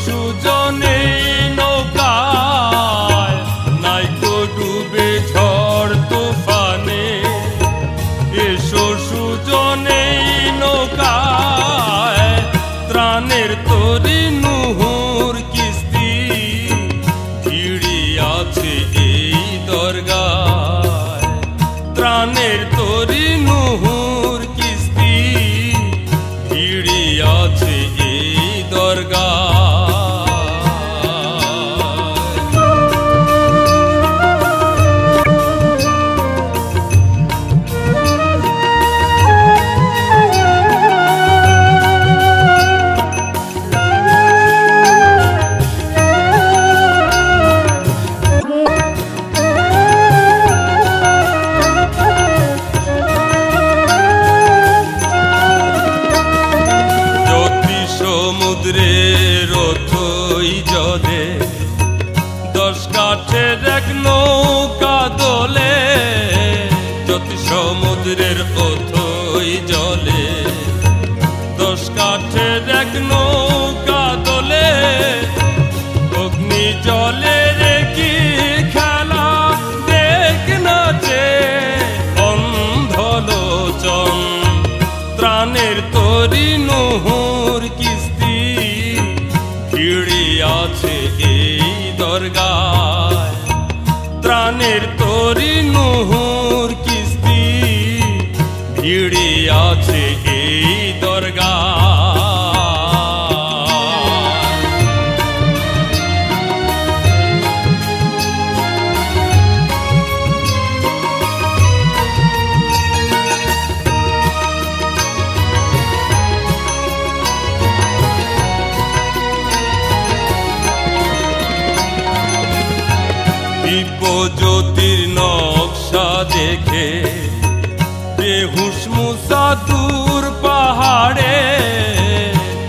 সুজনে নৌকায় নাইকো ডুবে ঝড় তুফানে, এসো সুজনে নৌকায় ত্রাণের তরি নুহুর কিস্তি ভিড়িয়াছে এই দরগায়। ত্রাণের তরি নুহুর কিস্তি ভিড়িয়াছে এই দরগায়। সমুদ্রের অথই জলে 10 কাঠের এক নৌকা দোলে, জ্যোতি সমুদ্রের অথই জলে 10 কাঠের এক নৌকা দোলে। অগ্নি জলে কি খেলা দেখ না যে অন্ধলোচন, ত্রাণের তরি নুহুর কিস্তি ভিড়িয়াছে এই দরগায়। ত্রাণের তরি নুহুর কিস্তি ভিড়িয়াছে এই দরগায়। দিব্য জ্যোতির নকশা দেখে বেহুশ মুসা দূর পাহাড়ে,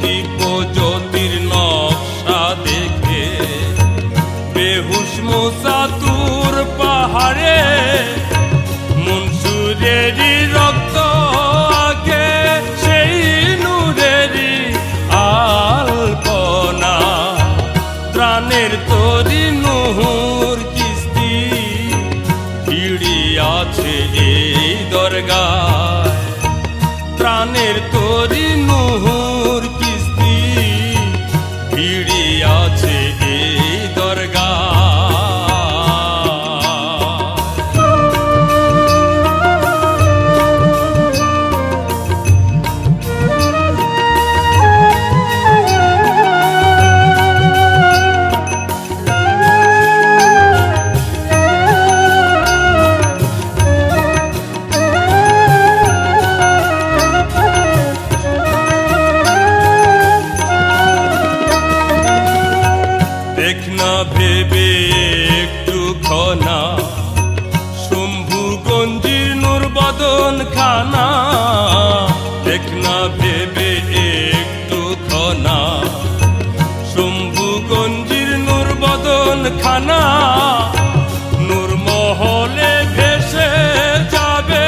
দিব্য জ্যোতির নকশা দেখে বেহুশ মুসা দূর পাহাড়ে। মনসুরেরই রক্ত আগে সেই নূরেরই আলপনা, ত্রাণের তরি নুহুর কিস্তি ভিড়িয়াছে এই দরগায়। ত্রাণের তরি নুহুর কিস্তি ভিড়িয়াছে এই দরগায়। দেখ না ভেবে একটু খনা শম্ভুগঞ্জির নূরবদন খানা, দেখ না ভেবে একটু খনা শম্ভুগঞ্জির নূরবদন খানা। নূরমহলে ভেসে যাবে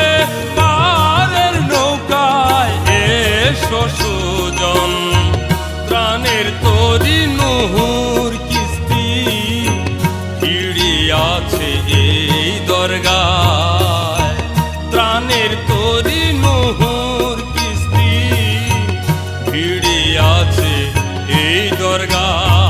পারের নৌকায়, এসো সুজন ত্রাণের তরি নুহুর কিস্তি ভিড়িয়াছে এই দরগায়। ত্রাণের তরি নুহুর কিস্তি ভিড়িয়াছে এই দরগায়।